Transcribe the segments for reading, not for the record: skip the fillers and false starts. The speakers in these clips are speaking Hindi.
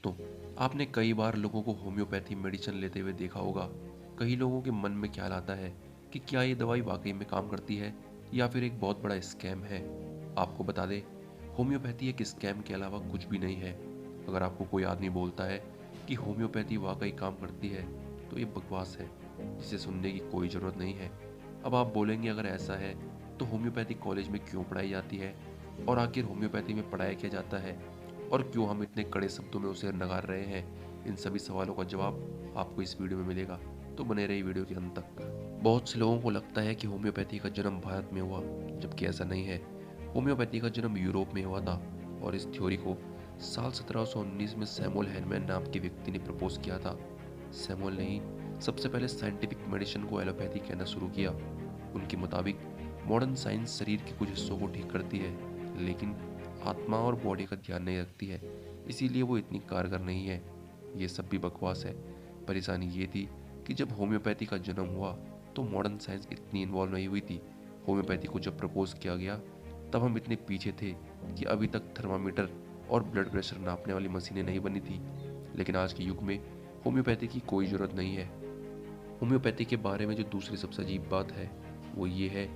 दोस्तों, आपने कई बार लोगों को होम्योपैथी मेडिसिन लेते हुए देखा होगा। कई लोगों के मन में ख्याल आता है कि क्या ये दवाई वाकई में काम करती है या फिर एक बहुत बड़ा स्कैम है। आपको बता दें, होम्योपैथी एक स्कैम के अलावा कुछ भी नहीं है। अगर आपको कोई आदमी बोलता है कि होम्योपैथी वाकई काम करती है, तो ये बकवास है, जिसे सुनने की कोई ज़रूरत नहीं है। अब आप बोलेंगे, अगर ऐसा है तो होम्योपैथी कॉलेज में क्यों पढ़ाई जाती है, और आखिर होम्योपैथी में पढ़ाया क्या जाता है, और क्यों हम इतने कड़े शब्दों में उसे नकार रहे हैं। इन सभी सवालों का जवाब आपको इस वीडियो में मिलेगा, तो बने रहिए वीडियो के अंत तक। बहुत से लोगों को लगता है कि होम्योपैथी का जन्म भारत में हुआ, जबकि ऐसा नहीं है। होम्योपैथी का जन्म यूरोप में हुआ था, और इस थ्योरी को साल 1719 में सैमुअल हैनमैन नाम के व्यक्ति ने प्रपोज किया था। सैमुअल ने ही सबसे पहले साइंटिफिक मेडिसिन को एलोपैथी कहना शुरू किया। उनके मुताबिक मॉडर्न साइंस शरीर के कुछ हिस्सों को ठीक करती है, लेकिन आत्मा और बॉडी का ध्यान नहीं रखती है, इसीलिए वो इतनी कारगर नहीं है। ये सब भी बकवास है। परेशानी ये थी कि जब होम्योपैथी का जन्म हुआ तो मॉडर्न साइंस इतनी इन्वॉल्व नहीं हुई थी। होम्योपैथी को जब प्रपोज किया गया, तब हम इतने पीछे थे कि अभी तक थर्मामीटर और ब्लड प्रेशर नापने वाली मशीनें नहीं बनी थी। लेकिन आज के युग में होम्योपैथी की कोई ज़रूरत नहीं है। होम्योपैथी के बारे में जो दूसरी सबसे अजीब बात है, वो ये है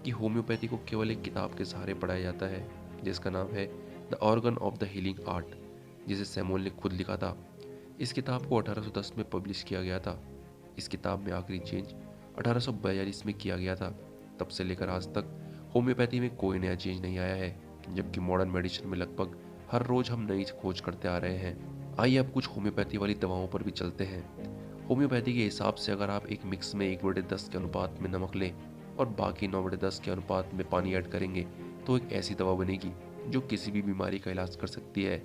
कि होम्योपैथी को केवल एक किताब के सहारे पढ़ाया जाता है, जिसका नाम है the organ of the healing art, जिसे सैमुअल ने खुद लिखा था। इस किताब को 1810 में पब्लिश किया गया था। इस किताब में आखिरी चेंज 1842 में किया गया था। तब से लेकर आज तक होम्योपैथी में कोई नया चेंज नहीं आया है, जबकि मॉडर्न मेडिसिन में लगभग हर रोज हम नई खोज करते आ रहे हैं। आइए अब कुछ होम्योपैथी वाली दवाओं पर भी चलते हैं। होम्योपैथी के हिसाब से अगर आप एक मिक्स में 1/10 के अनुपात में नमक लें और बाकी 9/10 के अनुपात में पानी ऐड करेंगे, तो एक ऐसी दवा बनेगी जो किसी भी बीमारी का इलाज कर सकती है।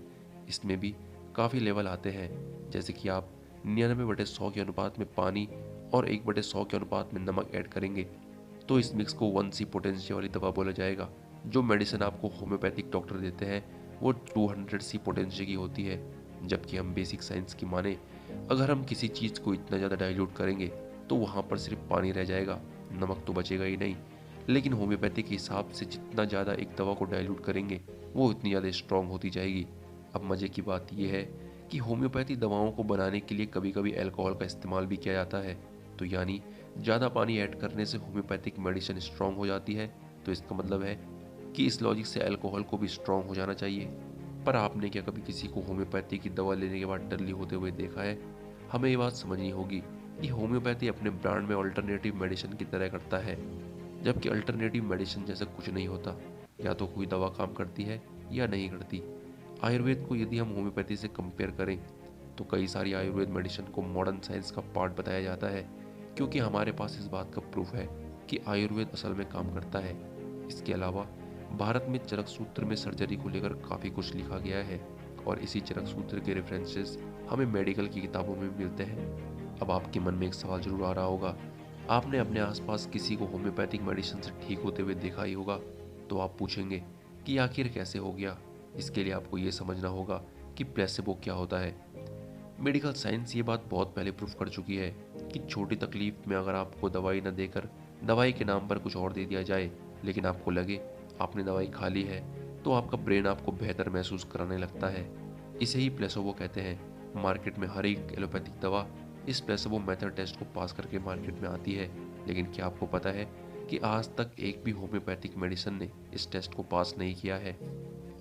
इसमें भी काफ़ी लेवल आते हैं, जैसे कि आप 99/100 के अनुपात में पानी और 1/100 के अनुपात में नमक ऐड करेंगे, तो इस मिक्स को 1C पोटेंशियल वाली दवा बोला जाएगा। जो मेडिसिन आपको होम्योपैथिक डॉक्टर देते हैं, वो 200C पोटेंशियल की होती है। जबकि हम बेसिक साइंस की माने, अगर हम किसी चीज़ को इतना ज़्यादा डाइल्यूट करेंगे, तो वहाँ पर सिर्फ पानी रह जाएगा, नमक तो बचेगा ही नहीं। लेकिन होम्योपैथी के हिसाब से जितना ज़्यादा एक दवा को डाइल्यूट करेंगे, वो उतनी ज़्यादा स्ट्रॉन्ग होती जाएगी। अब मज़े की बात यह है कि होम्योपैथी दवाओं को बनाने के लिए कभी कभी अल्कोहल का इस्तेमाल भी किया जाता है। तो यानी ज़्यादा पानी ऐड करने से होम्योपैथिक मेडिसिन स्ट्रॉन्ग हो जाती है। तो इसका मतलब है कि इस लॉजिक से अल्कोहल को भी स्ट्रॉन्ग हो जाना चाहिए। पर आपने क्या कभी किसी को होम्योपैथी की दवा लेने के बाद डरली होते हुए देखा है? हमें ये बात समझनी होगी कि होम्योपैथी अपने ब्रांड में अल्टरनेटिव मेडिसिन की तरह करता है, जबकि अल्टरनेटिव मेडिसिन जैसा कुछ नहीं होता। या तो कोई दवा काम करती है या नहीं करती। आयुर्वेद को यदि हम होम्योपैथी से कंपेयर करें, तो कई सारी आयुर्वेद मेडिसिन को मॉडर्न साइंस का पार्ट बताया जाता है, क्योंकि हमारे पास इस बात का प्रूफ है कि आयुर्वेद असल में काम करता है। इसके अलावा भारत में चरक सूत्र में सर्जरी को लेकर काफ़ी कुछ लिखा गया है, और इसी चरक सूत्र के रेफरेंसेस हमें मेडिकल की किताबों में मिलते हैं। अब आपके मन में एक सवाल जरूर आ रहा होगा, आपने अपने आसपास किसी को होम्योपैथिक मेडिसिन से ठीक होते हुए देखा ही होगा। तो आप पूछेंगे कि आखिर कैसे हो गया। इसके लिए आपको ये समझना होगा कि प्लेसिबो क्या होता है। मेडिकल साइंस ये बात बहुत पहले प्रूफ कर चुकी है कि छोटी तकलीफ में अगर आपको दवाई न देकर दवाई के नाम पर कुछ और दे दिया जाए, लेकिन आपको लगे आपने दवाई खा ली है, तो आपका ब्रेन आपको बेहतर महसूस कराने लगता है। इसे ही प्लेसोबो कहते हैं। मार्केट में हर एक एलोपैथिक दवा इस प्लेसोबो मेथड टेस्ट को पास करके मार्केट में आती है। लेकिन क्या आपको पता है कि आज तक एक भी होम्योपैथिक मेडिसिन ने इस टेस्ट को पास नहीं किया है।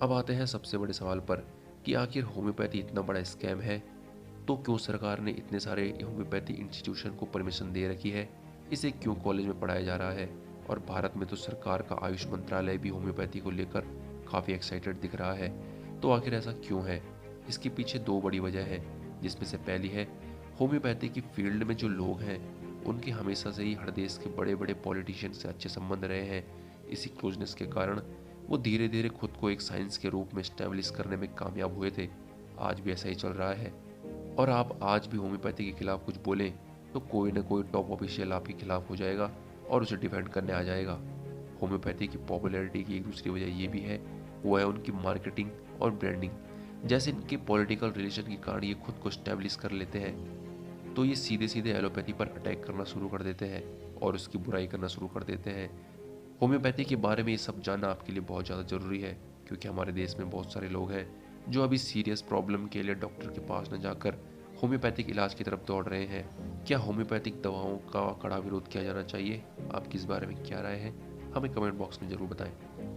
अब आते हैं सबसे बड़े सवाल पर कि आखिर होम्योपैथी इतना बड़ा स्कैम है, तो क्यों सरकार ने इतने सारे होम्योपैथी इंस्टीट्यूशन को परमिशन दे रखी है? इसे क्यों कॉलेज में पढ़ाया जा रहा है? और भारत में तो सरकार का आयुष मंत्रालय भी होम्योपैथी को लेकर काफ़ी एक्साइटेड दिख रहा है। तो आखिर ऐसा क्यों है? इसके पीछे दो बड़ी वजह है, जिसमें से पहली है होम्योपैथी की फील्ड में जो लोग हैं, उनके हमेशा से ही हर देश के बड़े बड़े पॉलिटिशियन से अच्छे संबंध रहे हैं। इसी क्लोजनेस के कारण वो धीरे धीरे खुद को एक साइंस के रूप में स्टैब्लिश करने में कामयाब हुए थे। आज भी ऐसा ही चल रहा है। और आप आज भी होम्योपैथी के खिलाफ कुछ बोलें, तो कोई ना कोई टॉप ऑफिशियल आपके खिलाफ हो जाएगा और उसे डिफेंड करने आ जाएगा। होम्योपैथी की पॉपुलैरिटी की एक दूसरी वजह ये भी है, वो है उनकी मार्केटिंग और ब्रांडिंग। जैसे इनके पॉलिटिकल रिलेशन के कारण ये खुद को स्टैब्लिश कर लेते हैं, तो ये सीधे सीधे एलोपैथी पर अटैक करना शुरू कर देते हैं और उसकी बुराई करना शुरू कर देते हैं। होम्योपैथी के बारे में ये सब जानना आपके लिए बहुत ज़्यादा ज़रूरी है, क्योंकि हमारे देश में बहुत सारे लोग हैं जो अभी सीरियस प्रॉब्लम के लिए डॉक्टर के पास न जाकर होम्योपैथिक इलाज की तरफ दौड़ रहे हैं। क्या होम्योपैथिक दवाओं का कड़ा विरोध किया जाना चाहिए? आपकी इस बारे में क्या राय है? हमें कमेंट बॉक्स में ज़रूर बताएं।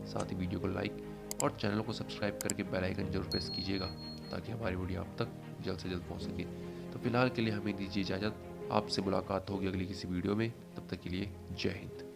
साथ ही वीडियो को लाइक और चैनल को सब्सक्राइब करके बेल आइकन जरूर प्रेस कीजिएगा ताकि हमारी वीडियो आप तक जल्द से जल्द पहुंच सके। तो फिलहाल के लिए हमें दीजिए इजाज़त। आपसे मुलाकात होगी अगली किसी वीडियो में। तब तक के लिए जय हिंद।